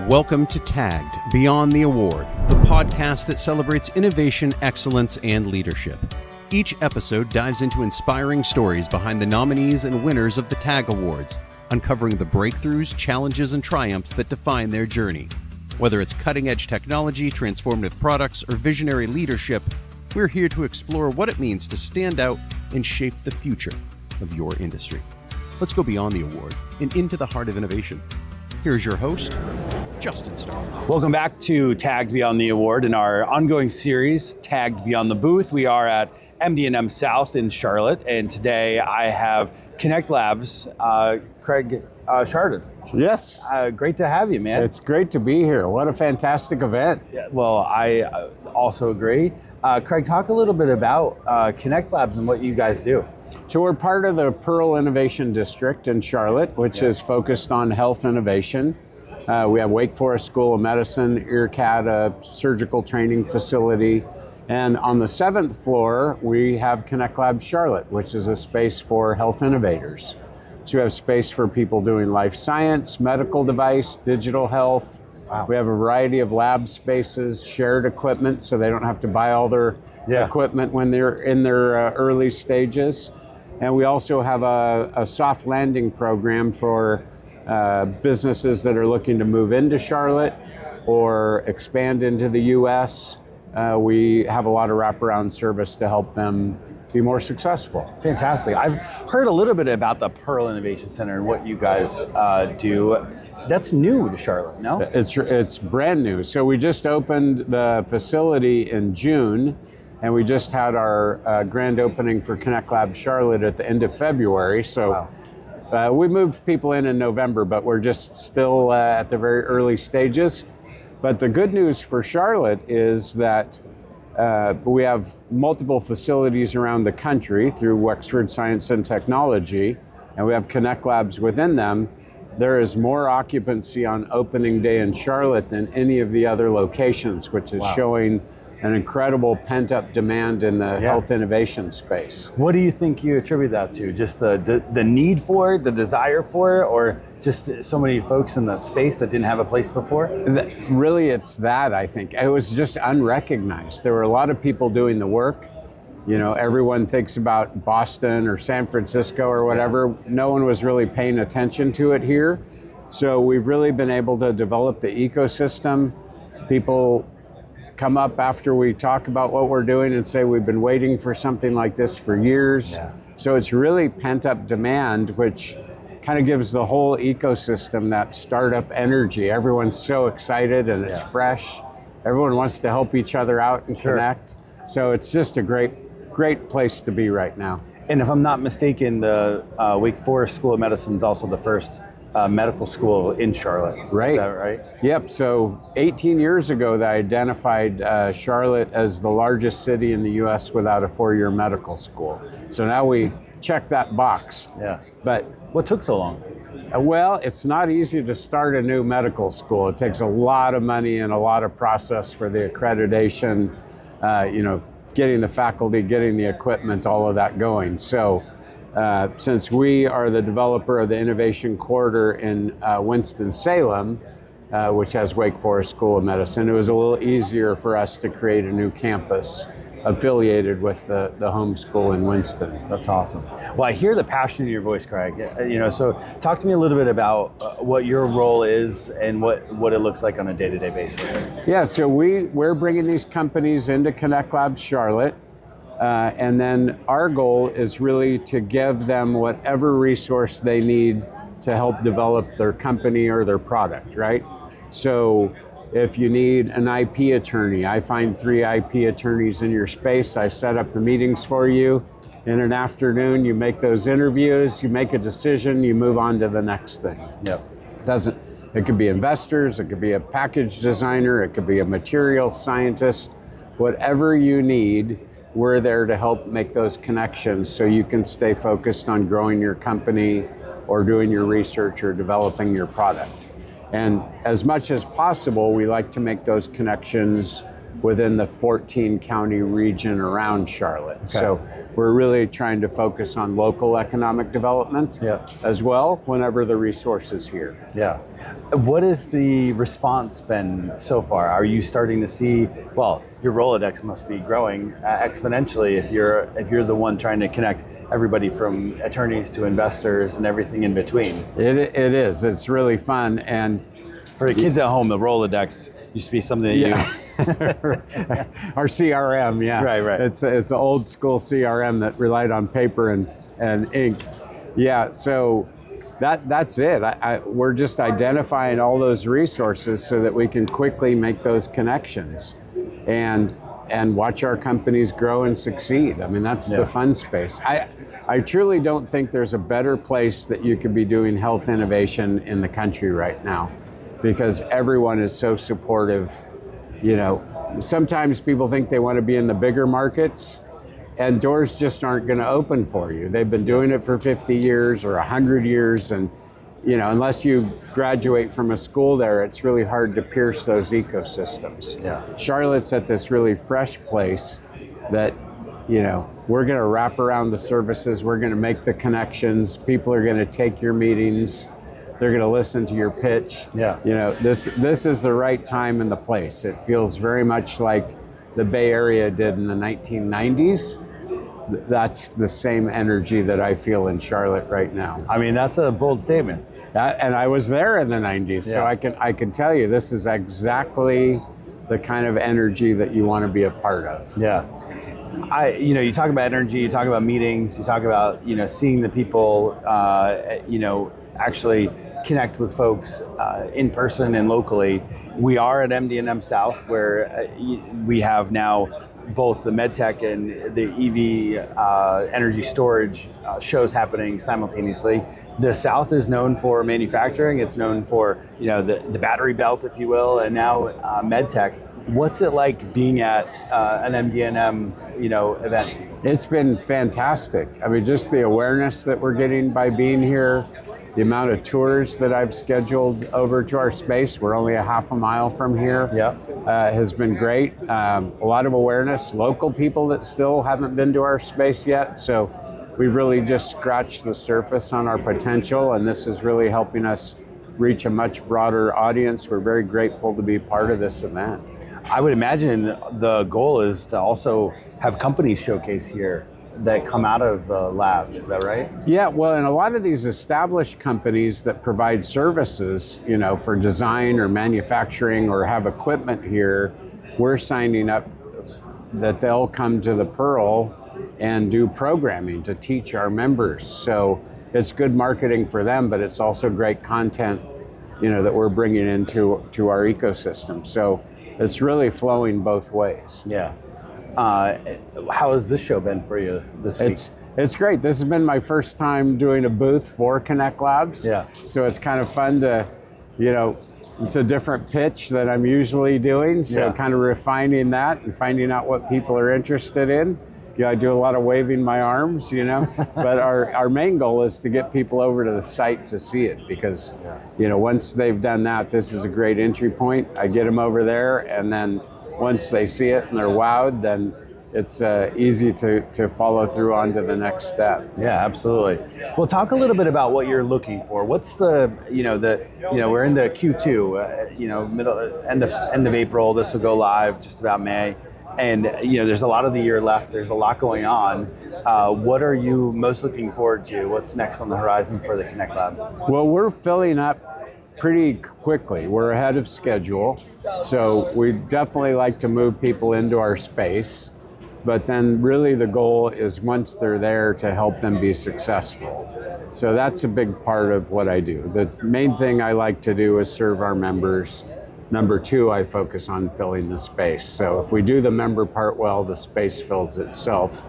Welcome to Tagged Beyond the Award, the podcast that celebrates innovation, excellence, and leadership. Each episode dives into inspiring stories behind the nominees and winners of the TAG Awards, uncovering the breakthroughs, challenges, and triumphs that define their journey. Whether it's cutting-edge technology, transformative products, or visionary leadership, we're here to explore what it means to stand out and shape the future of your industry. Let's go beyond the award and into the heart of innovation. Here's your host, Justin Starbird. Welcome back to Tagged Beyond the Award in our ongoing series, Tagged Beyond the Booth. We are at MD&M South in Charlotte, and today I have Connect Labs, Craig Scharton. Yes. Great to have you, man. It's great to be here. What a fantastic event. Yeah, well, I also agree. Craig, talk a little bit about Connect Labs and what you guys do. So we're part of the Pearl Innovation District in Charlotte, which is focused on health innovation. We have Wake Forest School of Medicine, EarCat, a surgical training facility. And on the 7th floor, we have Connect Labs Charlotte, which is a space for health innovators. So we have space for people doing life science, medical device, digital health. Wow. We have a variety of lab spaces, shared equipment, so they don't have to buy all their equipment when they're in their early stages. And we also have a soft landing program for businesses that are looking to move into Charlotte or expand into the US. We have a lot of wraparound service to help them be more successful. Fantastic. I've heard a little bit about the Pearl Innovation Center and what you guys do. That's new to Charlotte, no? It's brand new. So we just opened the facility in June, and we just had our grand opening for Connect Labs Charlotte at the end of February. So we moved people in November, but we're just still at the very early stages. But the good news for Charlotte is that we have multiple facilities around the country through Wexford Science and Technology, and we have Connect Labs within them. There is more occupancy on opening day in Charlotte than any of the other locations, which is showing an incredible pent-up demand in the health innovation space. What do you think you attribute that to? Just the need for it, the desire for it, or just so many folks in that space that didn't have a place before? Really, it's that, I think. It was just unrecognized. There were a lot of people doing the work. You know, everyone thinks about Boston or San Francisco or whatever. No one was really paying attention to it here. So we've really been able to develop the ecosystem. People come up after we talk about what we're doing and say we've been waiting for something like this for years. Yeah. So it's really pent-up demand, which kind of gives the whole ecosystem that startup energy. Everyone's so excited and it's fresh. Everyone wants to help each other out and connect. So it's just a great place to be right now. And if I'm not mistaken, the Wake Forest School of Medicine is also the first medical school in Charlotte. Right. Is that right? Yep. So 18 years ago, they identified Charlotte as the largest city in the U.S. without a 4-year medical school. So now we check that box. Yeah. But what took so long? Well, it's not easy to start a new medical school. It takes a lot of money and a lot of process for the accreditation, getting the faculty, getting the equipment, all of that going. So since we are the developer of the Innovation Corridor in Winston-Salem, which has Wake Forest School of Medicine, it was a little easier for us to create a new campus affiliated with the home school in Winston. That's awesome. Well, I hear the passion in your voice, Craig. So talk to me a little bit about what your role is and what it looks like on a day-to-day basis. Yeah, so we're bringing these companies into Connect Labs Charlotte. And then our goal is really to give them whatever resource they need to help develop their company or their product, right? So if you need an IP attorney, I find 3 IP attorneys in your space. I set up the meetings for you. In an afternoon, you make those interviews, you make a decision, you move on to the next thing. Yep. It could be investors, it could be a package designer, it could be a material scientist, whatever you need. We're there to help make those connections so you can stay focused on growing your company or doing your research or developing your product. And as much as possible, we like to make those connections within the 14 county region around Charlotte. Okay. So we're really trying to focus on local economic development as well whenever the resource is here. Yeah. What has the response been so far? Are you starting to see, well, your Rolodex must be growing exponentially if you're the one trying to connect everybody from attorneys to investors and everything in between. It is. It's really fun. And for the kids at home, the Rolodex used to be something that our CRM, Right. It's an old school CRM that relied on paper and ink. Yeah, so that's it. We're just identifying all those resources so that we can quickly make those connections and watch our companies grow and succeed. I mean, that's the fun space. I truly don't think there's a better place that you could be doing health innovation in the country right now, because everyone is so supportive. You know, sometimes people think they want to be in the bigger markets, and doors just aren't going to open for you. They've been doing it for 50 years or 100 years, and you know, unless you graduate from a school there, it's really hard to pierce those ecosystems. Yeah. Charlotte's at this really fresh place that, you know, we're going to wrap around the services, we're going to make the connections, people are going to take your meetings, they're going to listen to your pitch. Yeah. You know, this is the right time and the place. It feels very much like the Bay Area did in the 1990s. That's the same energy that I feel in Charlotte right now. I mean, that's a bold statement. And I was there in the 90s, so I can tell you this is exactly the kind of energy that you want to be a part of. Yeah. You talk about energy, you talk about meetings, you talk about, seeing the people, actually connect with folks in person and locally. We are at MD&M South, where we have now both the MedTech and the EV energy storage shows happening simultaneously. The South is known for manufacturing. It's known for the battery belt, if you will, and now MedTech. What's it like being at an MD&M event? It's been fantastic. I mean, just the awareness that we're getting by being here, the amount of tours that I've scheduled over to our space, we're only a half a mile from here, has been great. A lot of awareness, local people that still haven't been to our space yet. So we've really just scratched the surface on our potential, and this is really helping us reach a much broader audience. We're very grateful to be part of this event. I would imagine the goal is to also have companies showcase here that come out of the lab, is that right? Yeah, well, and a lot of these established companies that provide services, for design or manufacturing or have equipment here, we're signing up that they'll come to the Pearl and do programming to teach our members. So it's good marketing for them, but it's also great content, that we're bringing into our ecosystem. So it's really flowing both ways. Yeah. How has this show been for you this week? It's great. This has been my first time doing a booth for Connect Labs. Yeah. So it's kind of fun to, it's a different pitch that I'm usually doing. So kind of refining that and finding out what people are interested in. I do a lot of waving my arms, but our main goal is to get people over to the site to see it, because, once they've done that, this is a great entry point. I get them over there, and then once they see it and they're wowed, then it's easy to follow through on to the next step. Yeah, absolutely. Well, talk a little bit about what you're looking for. What's the, we're in the Q2, end of April. This will go live just about May. And, there's a lot of the year left. There's a lot going on. What are you most looking forward to? What's next on the horizon for the Connect Lab? Well, we're filling up pretty quickly. We're ahead of schedule. So we definitely like to move people into our space. But then really the goal is, once they're there, to help them be successful. So that's a big part of what I do. The main thing I like to do is serve our members. Number two, I focus on filling the space. So if we do the member part well, the space fills itself.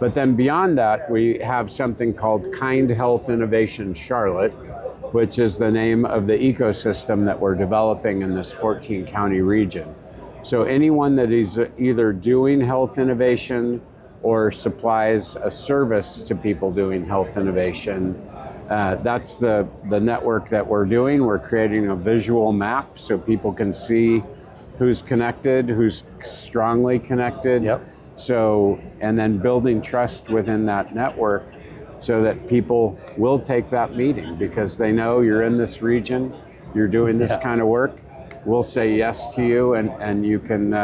But then beyond that, we have something called Kind Health Innovation Charlotte, which is the name of the ecosystem that we're developing in this 14 county region. So anyone that is either doing health innovation or supplies a service to people doing health innovation, that's the network that we're doing. We're creating a visual map so people can see who's connected, who's strongly connected. Yep. So, and then building trust within that network so that people will take that meeting because they know you're in this region, you're doing this kind of work. We'll say yes to you, and you can,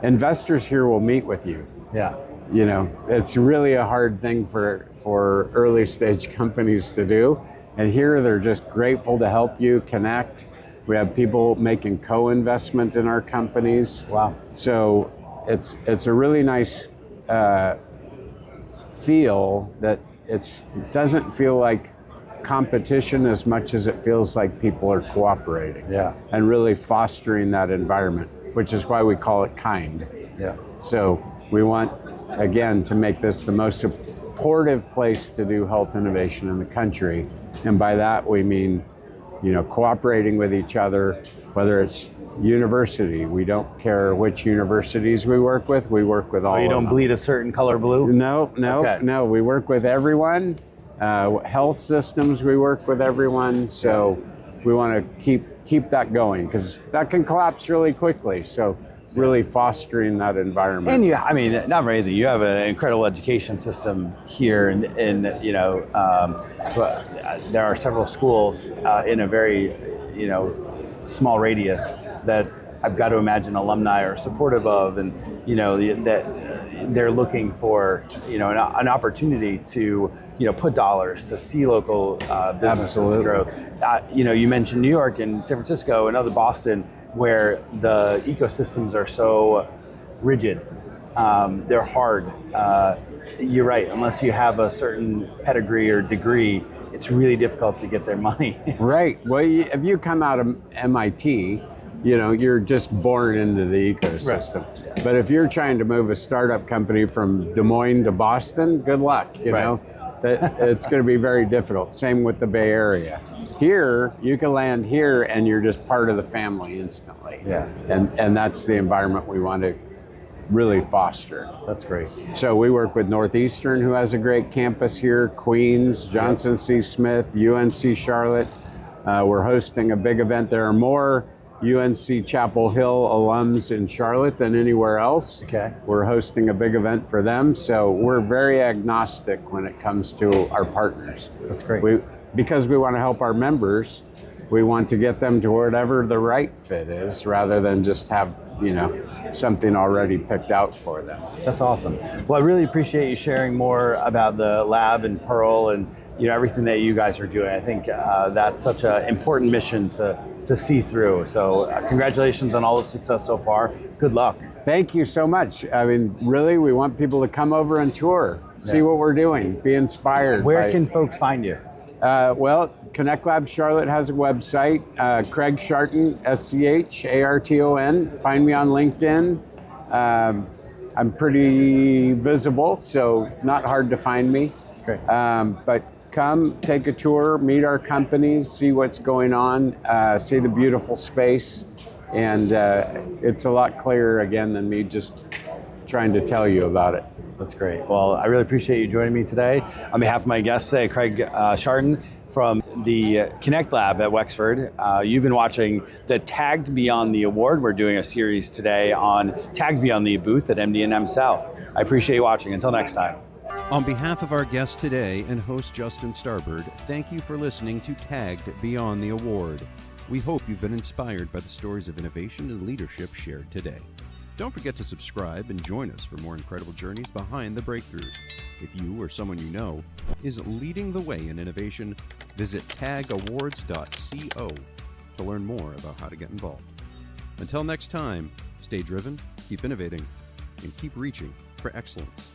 investors here will meet with you. Yeah. You know, it's really a hard thing for early stage companies to do. And here they're just grateful to help you connect. We have people making co-investment in our companies. Wow. So it's a really nice feel that it doesn't feel like competition as much as it feels like people are cooperating. Yeah. And really fostering that environment, which is why we call it kind. Yeah. So we want, again, to make this the most supportive place to do health innovation in the country. And by that we mean, you know, cooperating with each other, whether it's university. We don't care which universities we work with all You of them. don't bleed a certain color blue? No. Okay. No. We work with everyone. Health systems, we work with everyone. So we want to keep that going because that can collapse really quickly. So really fostering that environment. And not for anything, you have an incredible education system here, and there are several schools in a very, small radius that I've got to imagine alumni are supportive of, and that they're looking for an opportunity to put dollars to see local businesses Absolutely. growth. You mentioned New York and San Francisco and other Boston, where the ecosystems are so rigid. They're hard. You're right. Unless you have a certain pedigree or degree, it's really difficult to get their money. Right. Well, if you come out of MIT, you're just born into the ecosystem. Right. But if you're trying to move a startup company from Des Moines to Boston, good luck. It's going to be very difficult. Same with the Bay Area. Here, you can land here and you're just part of the family instantly. Yeah. And that's the environment we want to really foster. That's great. So we work with Northeastern, who has a great campus here, Queens, Johnson C. Smith, UNC Charlotte. We're hosting a big event. There are more UNC Chapel Hill alums in Charlotte than anywhere else. Okay. We're hosting a big event for them. So we're very agnostic when it comes to our partners. That's great. Because we want to help our members, we want to get them to whatever the right fit is rather than just have, something already picked out for them. That's awesome. Well, I really appreciate you sharing more about the lab and Pearl and everything that you guys are doing. I think that's such an important mission to see through. So congratulations on all the success so far. Good luck. Thank you so much. Really, we want people to come over and tour, see what we're doing, be inspired. Where can folks find you? Well, Connect Lab Charlotte has a website, Craig Scharton, Scharton. Find me on LinkedIn. I'm pretty visible, so not hard to find me. Great. But come, take a tour, meet our companies, see what's going on, see the beautiful space. And it's a lot clearer, again, than me just trying to tell you about it. That's great. Well, I really appreciate you joining me today. On behalf of my guest today, Craig Scharton from the Connect Lab at Wexford. You've been watching the Tagged Beyond the Award. We're doing a series today on Tagged Beyond the booth at MD&M South. I appreciate you watching. Until next time. On behalf of our guest today and host Justin Starbird, thank you for listening to Tagged Beyond the Award. We hope you've been inspired by the stories of innovation and leadership shared today. Don't forget to subscribe and join us for more incredible journeys behind the breakthroughs. If you or someone you know is leading the way in innovation, visit tagawards.co to learn more about how to get involved. Until next time, stay driven, keep innovating, and keep reaching for excellence.